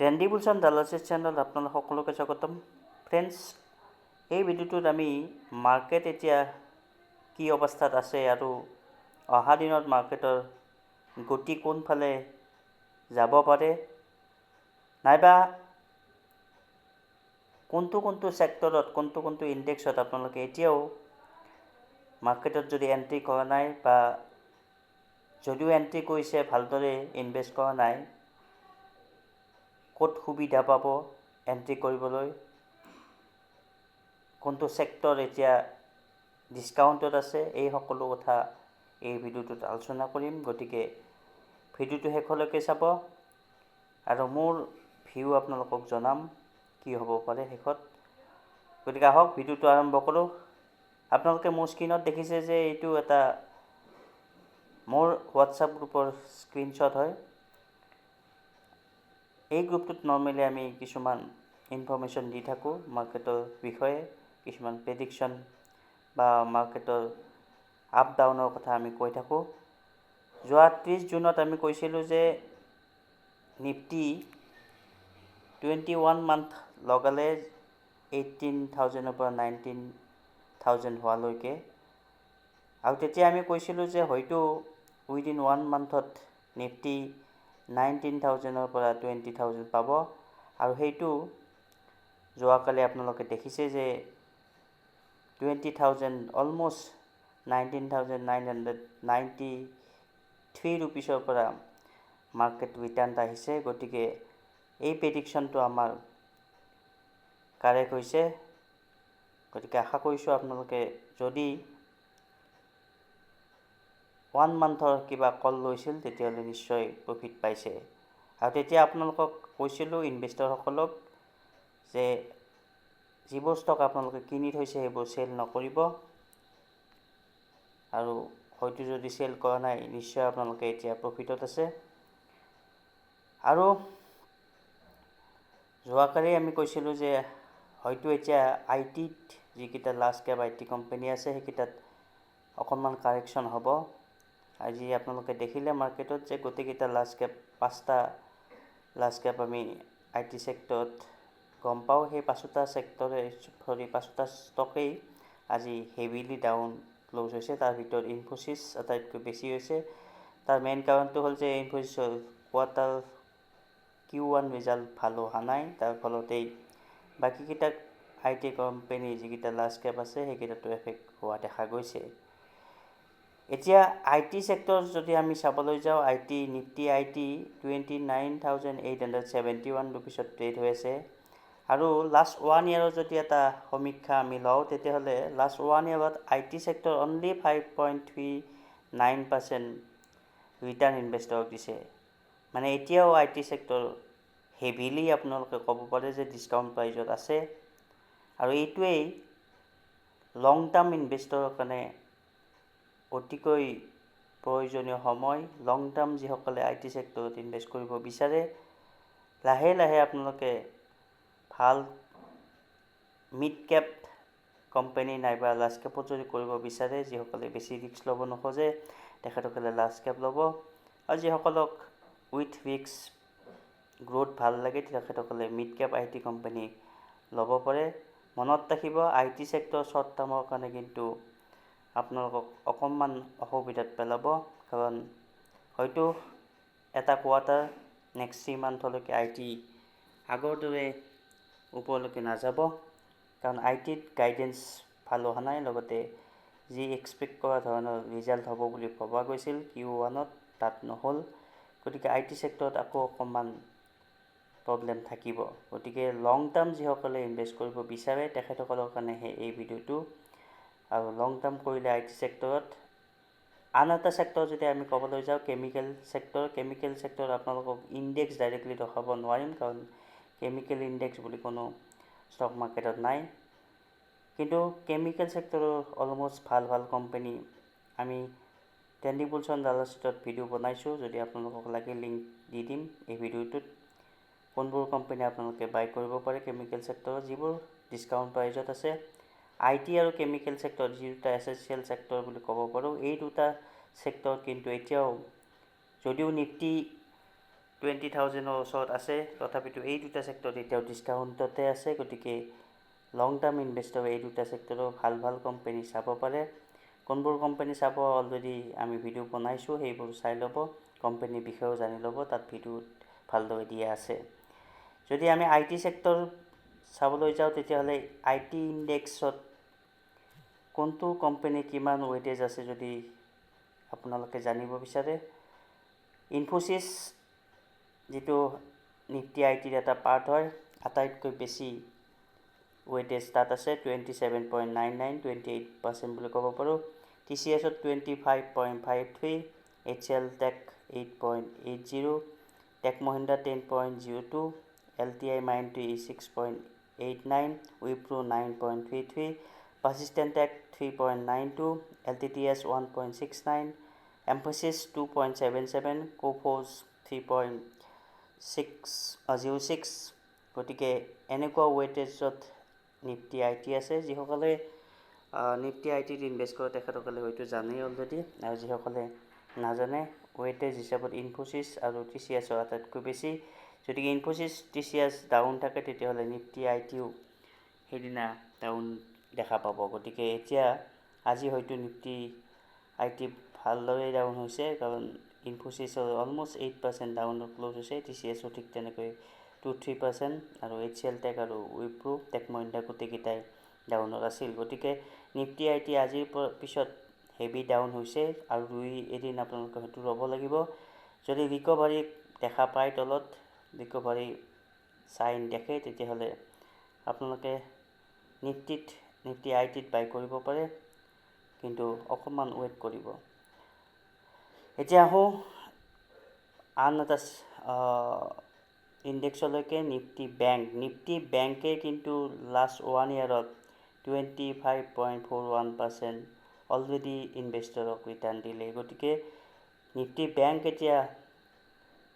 Trendy বুলছন ডালাচিছ channel আপোনালোক সকলোকে স্বাগতম। ফ্ৰেণ্ডছ, এই ভিডিঅ'টোত আমি মাৰ্কেট এতিয়া কি অৱস্থাত আছে আৰু অহা দিনত মাৰ্কেটৰ গতি কোনফালে যাব পাৰে, নাইবা কোনটো ছেক্টৰত কোনটো ইণ্ডেক্সত আপোনালোকে এতিয়াও মাৰ্কেটত যদি এণ্ট্ৰি কৰা নাই বা যদিও এণ্ট্ৰি কৰিছে ভালদৰে ইনভেষ্ট কৰা নাই, ক'ত সুবিধা পাব এণ্ট্ৰি কৰিবলৈ, কোনটো ছেক্টৰ এতিয়া ডিছকাউণ্টত আছে, এই সকলো কথা এই ভিডিঅ'টোত আলোচনা কৰিম। গতিকে ভিডিঅ'টো শেষলৈকে চাব আৰু মোৰ ভিউ আপোনালোকক জনাম কি হ'ব পাৰে শেষত। গতিকে আহক ভিডিঅ'টো আৰম্ভ কৰোঁ। আপোনালোকে মোৰ স্ক্ৰীণত দেখিছে যে এইটো এটা মোৰ হোৱাটছআপ গ্ৰুপৰ স্ক্ৰীনশ্বট হয়। এই গ্ৰুপটোত নৰ্মেলি আমি কিছুমান ইনফৰ্মেশ্যন দি থাকোঁ মাৰ্কেটৰ বিষয়ে, কিছুমান প্ৰেডিকশ্যন বা মাৰ্কেটৰ আপ ডাউনৰ কথা আমি কৈ থাকোঁ। যোৱা 30 জুনত আমি কৈছিলোঁ যে নিফটি 21 মান্থ লগালে 18,000ৰ পৰা 19,000 হোৱালৈকে, আৰু তেতিয়া আমি কৈছিলোঁ যে হয়তো উইদিন 1 মান্থত নিফটি 19,000ৰ পৰা 20,000 পাব, আৰু সেইটো যোৱাকালি আপোনালোকে দেখিছে যে 20,000 অলমষ্ট 19,993 ৰুপিছৰ পৰা মাৰ্কেট ৰিটাৰ্ণ আহিছে। গতিকে এই প্ৰেডিকশ্যনটো আমাৰ কাৰেক্ট হৈছে। গতিকে আশা কৰিছোঁ আপোনালোকে যদি 1 মান্থৰ কিবা কল লৈছিল তেতিয়াহ'লে নিশ্চয় প্ৰফিট পাইছে। আৰু তেতিয়া আপোনালোকক কৈছিলোঁ ইনভেষ্টৰসকলক যে যিবোৰ ষ্টক আপোনালোকে কিনি থৈছে সেইবোৰ চেল নকৰিব, আৰু হয়তো যদি চেল কৰা নাই নিশ্চয় আপোনালোকে এতিয়া প্ৰফিটত আছে। আৰু যোৱাকালি আমি কৈছিলোঁ যে হয়তো এতিয়া IT-ত যিকেইটা লাৰ্জ কেপ IT কোম্পানী আছে সেইকেইটাত অকণমান কাৰেকশ্যন হ'ব। আজি আপোনালোকে দেখিলে মাৰ্কেটত যে গোটেইকেইটা লাৰ্জ কেপ, 5টা লাৰ্জ কেপ আমি IT ছেক্টৰত গম পাওঁ। সেই 5টা ষ্টকেই আজি হেভিলি ডাউন ক্ল'জ হৈছে। তাৰ ভিতৰত ইনফোছিছ আটাইতকৈ বেছি হৈছে। তাৰ মেইন কাৰণটো হ'ল যে ইনফোছিছৰ কোৱাৰ্টাৰ Q1 ৰিজাল্ট ভাল অহা নাই, তাৰ ফলতেই বাকীকেইটা IT কোম্পানী যিকেইটা লাৰ্জ কেপ আছে সেইকেইটাতো এফেক্ট হোৱা দেখা গৈছে। এতিয়া IT ছেক্টৰ যদি আমি চাবলৈ যাওঁ, নিফটি IT 29,871 ৰুপিছত ট্ৰেড হৈ আছে। আৰু লাষ্ট 1 ইয়েৰৰ যদি এটা সমীক্ষা আমি লওঁ তেতিয়াহ'লে লাষ্ট 1 ইয়েৰত IT ছেক্টৰ অনলি 5.39% ৰিটাৰ্ণ ইনভেষ্টৰক দিছে। মানে এতিয়াও IT ছেক্টৰ হেভিলি আপোনালোকে ক'ব পাৰে যে ডিছকাউণ্ট প্ৰাইজত আছে, আৰু এইটোৱেই লং টাৰ্ম ইনভেষ্টৰৰ কাৰণে অতিকৈ প্ৰয়োজনীয় সময়। লং টাৰ্ম যিসকলে IT ছেক্টৰত ইনভেষ্ট কৰিব বিচাৰে, লাহে লাহে আপোনালোকে ভাল মিড কেপ কোম্পানী নাইবা লাৰ্জ কেপত যদি কৰিব বিচাৰে, যিসকলে বেছি ৰিস্ক ল'ব নোখোজে তেখেতসকলে লাৰ্জ কেপ ল'ব, আৰু যিসকলক উইথ ৰিস্ক গ্ৰ'থ ভাল লাগে তেখেতসকলে মিড কেপ IT কোম্পানী ল'ব পাৰে। মনত ৰাখিব, IT ছেক্টৰ শ্বৰ্ট টাৰ্মৰ কাৰণে কিন্তু আপোনালোকক অকণমান অসুবিধাত পেলাব, কাৰণ হয়তো এটা কোৱাৰ্টাৰ নেক্সট 3 মান্থলৈকে IT আগৰ দৰে ওপৰলৈকে নাযাব, কাৰণ IT-ত গাইডেঞ্চ ভাল অহা নাই, লগতে যি এক্সপেক্ট কৰা ধৰণৰ ৰিজাল্ট হ'ব বুলি ভবা গৈছিল Q1ত তাত নহ'ল। গতিকে IT ছেক্টৰত আকৌ অকণমান প্ৰব্লেম থাকিব। গতিকে লং টাৰ্ম যিসকলে ইনভেষ্ট কৰিব বিচাৰে তেখেতসকলৰ কাৰণেহে এই ভিডিঅ'টো। আৰু লং টাৰ্ম কৰিলে IT ছেক্টৰত, আন এটা ছেক্টৰ যদি আমি ক'বলৈ যাওঁ কেমিকেল ছেক্টৰ আপোনালোকক ইণ্ডেক্স ডাইৰেক্টলি দেখাব নোৱাৰিম, কাৰণ কেমিকেল ইণ্ডেক্স বুলি কোনো ষ্টক মাৰ্কেটত নাই। কিন্তু কেমিকেল ছেক্টৰৰ অলমষ্ট ভাল কোম্পানী আমি ট্ৰেণ্ডি বুলছন ডালাচিছত ভিডিঅ' বনাইছোঁ, যদি আপোনালোকক লাগে লিংক দি দিম এই ভিডিঅ'টোত। কোনবোৰ কোম্পানী আপোনালোকে বাই কৰিব পাৰে কেমিকেল ছেক্টৰত, যিবোৰ ডিছকাউণ্ট প্ৰাইজত আছে। IT আৰু কেমিকেল ছেক্টৰ যি দুটা এছেঞ্চিয়েল ছেক্টৰ বুলি ক'ব পাৰোঁ, এই দুটা ছেক্টৰ কিন্তু এতিয়াও যদিও নিফটি 20,000ৰ ওচৰত আছে। তথাপিতো এই দুটা ছেক্টৰত এতিয়াও ডিছকাউণ্টতে আছে, গতিকে লং টাৰ্ম ইনভেষ্টৰে এই দুটা ছেক্টৰৰ ভাল ভাল কোম্পানী চাব পাৰে। কোনবোৰ কোম্পানী চাব অলৰেডি আমি ভিডিঅ' বনাইছোঁ, সেইবোৰ চাই ল'ব। কোম্পানীৰ বিষয়েও জানি ল'ব, তাত ভিডিঅ'ত ভালদৰে দিয়া আছে। যদি আমি আই টি ছেক্টৰ চাবলৈ যাওঁ, তেতিয়াহ'লে আই টি ইণ্ডেক্সত কোনটো কোম্পানী কিমান ৱেইটেজ আছে যদি আপোনালোকে জানিব বিচাৰে, ইনফোছিছ যিটো নিফটি আই টিৰ এটা পাৰ্ট হয়, আটাইতকৈ বেছি ৱেইটেজ তাত আছে 27.99, 28% বুলি ক'ব পাৰোঁ। TCSত 25.53, HCL tech 8.80, tech Mahindra 10.02, LTI Mindtree 6.89, Wipro 9.33, Persistent Tech 3.92, LTTS 1.69, Emphasis 2.77, Coforge 3.06। গতিকে এনেকুৱা ৱেইটেজত নিফটি আই টি আছে। যিসকলে নিফটি আই টিত ইনভেষ্ট কৰে তেখেতসকলে হয়তো জানেই অলৰেডি, আৰু যিসকলে নাজানে ৱেইটেজ হিচাপত ইনফোছিছ আৰু TCSৰ আটাইতকৈ বেছি। যদি ইনফোছিছ TCS ডাউন থাকে, তেতিয়াহ'লে নিফটি আই টিও সেইদিনা ডাউন দেখা পাব। গতিকে এতিয়া আজি হয়তো নিফটি আই টি ভালদৰে ডাউন হৈছে, কাৰণ ইনফোছিছৰ অলমষ্ট 8% ডাউনত ক্ল'জ হৈছে। TCSও ঠিক তেনেকৈ 2-3%, আৰু HCL টেক আৰু উইপ্ৰো, টেক মহিন্দ্ৰা গোটেইকেইটাই ডাউনত আছিল। গতিকে নিফটি আই টি আজিৰ পিছত হেভি ডাউন হৈছে, আৰু এদিন আপোনালোকে হয়তো ৰ'ব লাগিব। যদি ৰিকভাৰী দেখা পায়, তলত ৰিকভাৰী চাইন দেখে, তেতিয়াহ'লে আপোনালোকে নিফটি আই টিত বাই কৰিব পাৰে, কিন্তু অকণমান ৱেইট কৰিব। এতিয়া আহোঁ আন এটা ইণ্ডেক্সলৈকে, নিফটি বেংকে কিন্তু লাষ্ট 1 yearত 25.41% অলৰেডি ইনভেষ্টৰক ৰিটাৰ্ণ দিলে। গতিকে নিফটি বেংক এতিয়া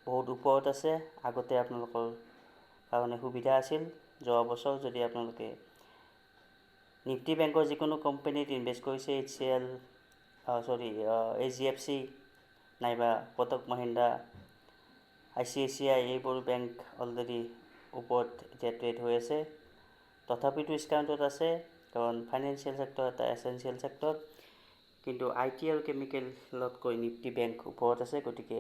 বহুত ওপৰত আছে। আগতে আপোনালোকৰ কাৰণে সুবিধা আছিল যোৱা বছৰ যদি আপোনালোকে নিফটি বেংকৰ যিকোনো কোম্পানীত ইনভেষ্ট কৰিছে, HDFC নাইবা কোটক মহিন্দ্ৰা, ICICI, এইবোৰ বেংক অলৰেডি ওপৰত এতিয়া ট্ৰেড হৈ আছে। তথাপিতো ডিছকাউণ্টত আছে, কাৰণ ফাইনেন্সিয়েল ছেক্টৰ এটা এছেঞ্চিয়েল ছেক্টৰ। কিন্তু আই টি আৰু কেমিকেলতকৈ নিফটি বেংক ওপৰত আছে। গতিকে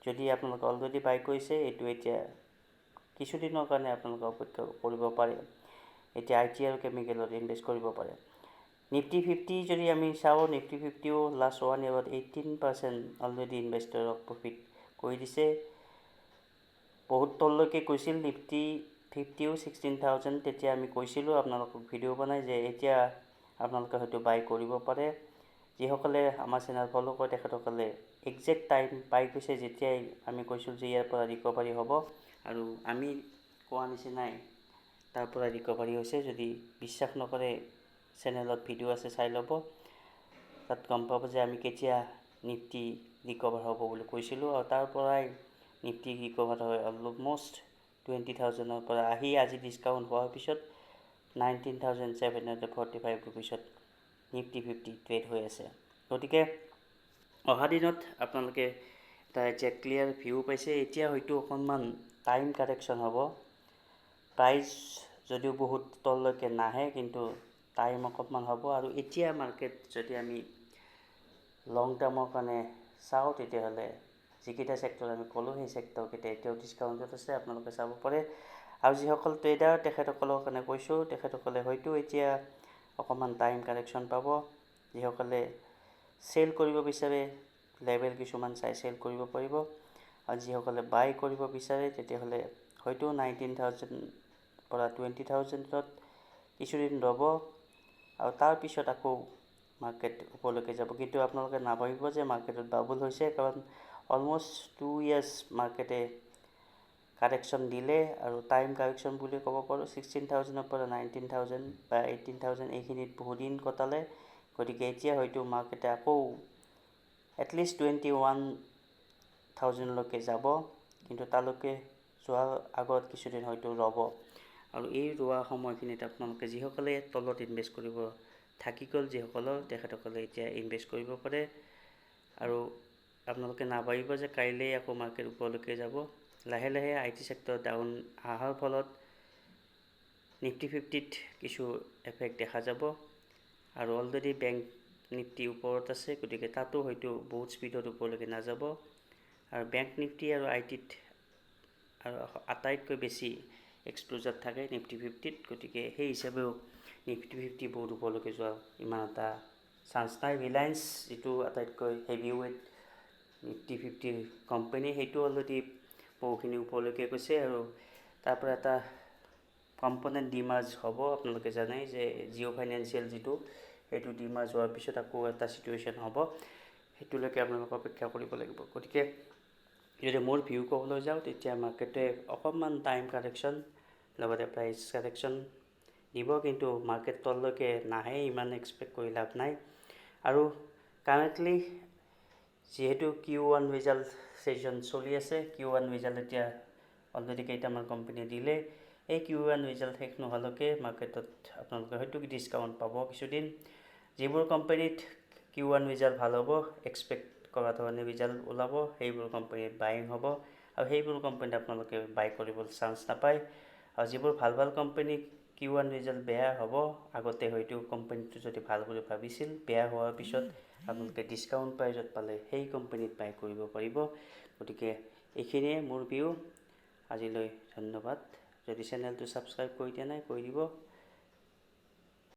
যদি আপোনালোকে অলৰেডি বাই কৰিছে, এইটো এতিয়া কিছুদিনৰ কাৰণে আপোনালোকে অপেক্ষা কৰিব পাৰে। এতিয়া আই টি আৰু কেমিকেলত ইনভেষ্ট কৰিব পাৰে। নিফটি 50 যদি আমি চাওঁ, নিফটি 50ও লাষ্ট 1 yearত 18% অলৰেডি ইনভেষ্টৰক প্ৰফিট কৰি দিছে। বহুত তললৈকে গৈছিল নিফটি 50ও 16,000, তেতিয়া আমি কৈছিলোঁ আপোনালোকক ভিডিঅ' বনাই যে এতিয়া আপোনালোকে হয়তো বাই কৰিব পাৰে। যিসকলে আমাৰ চেনেল ফ'ল' কৰে তেখেতসকলে একজেক্ট টাইম পাই গৈছে, যেতিয়াই আমি কৈছোঁ যে ইয়াৰ পৰা ৰিকভাৰী হ'ব, আৰু আমি কোৱা নিচিনাই তাৰ পৰা ৰিকভাৰী হৈছে। যদি বিশ্বাস নকৰে, চেনেলত ভিডিঅ' আছে, চাই ল'ব, তাত গম পাব যে আমি কেতিয়া নিফটি ৰিকভাৰ হ'ব বুলি কৈছিলোঁ, আৰু তাৰ পৰাই নিফটি ৰিকভাৰ হয় অলমষ্ট 20,000ৰ পৰা আহি আজি ডিছকাউণ্ট হোৱাৰ পিছত 19,745 ৰুপিছত নিফটি 50 ট্ৰেড হৈ আছে। গতিকে অহা দিনত আপোনালোকে এটা এতিয়া ক্লিয়াৰ ভিউ পাইছে। এতিয়া হয়তো অকণমান টাইম কাৰেকশ্যন হ'ব, প্ৰাইচ যদিও বহুত তললৈকে নাহে, কিন্তু টাইম অকণমান হ'ব। আৰু এতিয়া মাৰ্কেট যদি আমি লং টাৰ্মৰ কাৰণে চাওঁ, তেতিয়াহ'লে যিকেইটা ছেক্টৰ আমি ক'লোঁ, সেই ছেক্টৰকেইটা এতিয়াও ডিছকাউণ্টত আছে, আপোনালোকে চাব পাৰে। আৰু যিসকল ট্ৰেডাৰ তেখেতসকলৰ কাৰণে কৈছোঁ, তেখেতসকলে হয়তো এতিয়া অকণমান টাইম কাৰেকশ্যন পাব। যিসকলে চেল কৰিব বিচাৰে, লেভেল কিছুমান চাই চেল কৰিব পাৰিব, আৰু যিসকলে বাই কৰিব বিচাৰে তেতিয়াহ'লে হয়তো 19,000 পৰা 20,000ত কিছুদিন ৰ'ব, আৰু তাৰপিছত আকৌ মাৰ্কেট ওপৰলৈকে যাব। কিন্তু আপোনালোকে নাভাবিব যে মাৰ্কেটত বাবুল হৈছে, কাৰণ অলমষ্ট 2 years মাৰ্কেটে কাৰেকশ্যন দিলে, আৰু টাইম কাৰেকশ্যন বুলি ক'ব পাৰোঁ। 16,000ৰ পৰা 19,000 বা 18,000 এইখিনিত বহুদিন কটালে। গতিকে এতিয়া হয়তো মাৰ্কেটে আকৌ এটলিষ্ট 21,000লৈকে যাব, কিন্তু তালৈকে যোৱাৰ আগত কিছুদিন হয়তো ৰ'ব। আৰু এই ৰোৱা সময়খিনিত আপোনালোকে যিসকলে তলত ইনভেষ্ট কৰিব থাকি গ'ল, যিসকলৰ, তেখেতসকলে এতিয়া ইনভেষ্ট কৰিব পাৰে। আৰু আপোনালোকে নাভাবিব যে কাইলৈ আকৌ মাৰ্কেট ওপৰলৈকে যাব। লাহে লাহে IT চেক্টৰ ডাউন অহাৰ ফলত নিফটি 50ত কিছু এফেক্ট দেখা যাব আৰু অলৰেডি বেংক নিফটি ওপৰত আছে, গতিকে তাতো হয়তো বহুত স্পীডত ওপৰলৈকে নাযাব। আৰু বেংক নিফটি আৰু ITত আৰু আটাইতকৈ বেছি এক্সপ'জাৰ থাকে নিফটি 50ত, গতিকে সেই হিচাপেও নিফটি 50 বহুত ওপৰলৈকে যোৱা ইমান এটা চান্স নাই। ৰিলায়েন্স যিটো আটাইতকৈ হেভি ৱেইট নিফটি 50 কোম্পানী, সেইটো অলৰেডি বহুখিনি ওপৰলৈকে গৈছে আৰু তাৰ পৰা এটা কম্পনেণ্ট ডিমাৰ্জ হ'ব। আপোনালোকে জানে যে জিঅ' ফাইনেন্সিয়েল যিটো, সেইটো ডিমাৰ্জ হোৱাৰ পিছত আকৌ এটা চিটুৱেশ্যন হ'ব, সেইটোলৈকে আপোনালোকে অপেক্ষা কৰিব লাগিব। গতিকে যদি মোৰ ভিউ ক'বলৈ যাওঁ, তেতিয়া মাৰ্কেটে অকণমান টাইম কাৰেকশ্যন লগতে প্ৰাইচ কাৰেকশ্যন দিব, কিন্তু মাৰ্কেট তললৈকে নাহে ইমান এক্সপেক্ট কৰি লাভ নাই। আৰু কাৰেণ্টলি যিহেতু Q1 ৰিজাল্ট ছেশ্যন চলি আছে, Q1 ৰিজাল্ট এতিয়া অলৰেডি কেইটামান কোম্পানীয়ে দিলে। এই Q1 ৰিজাল্ট শেষ নোহোৱালৈকে মাৰ্কেটত আপোনালোকে হয়তো ডিছকাউণ্ট পাব কিছুদিন। যিবোৰ কোম্পানীত Q1 ৰিজাল্ট ভাল হ'ব, এক্সপেক্ট কৰা ধৰণে ৰিজাল্ট ওলাব, সেইবোৰ কোম্পানীত বাইং হ'ব আৰু সেইবোৰ কোম্পানীত আপোনালোকে বাই কৰিবলৈ চান্স নাপায়। আৰু যিবোৰ ভাল ভাল কোম্পানী Q1 ৰিজাল্ট বেয়া হ'ব, আগতে হয়তো কোম্পানীটো যদি ভাল বুলি ভাবিছিল, বেয়া হোৱাৰ পিছত আপোনালোকে ডিছকাউণ্ট প্ৰাইজত পালে সেই কোম্পানীত বাই কৰিব পাৰিব। গতিকে এইখিনিয়ে মোৰ ভিউ। আজিলৈ ধন্যবাদ। যদি চেনেলটো ছাবস্ক্ৰাইব কৰি দিয়া নাই, কৰি দিব।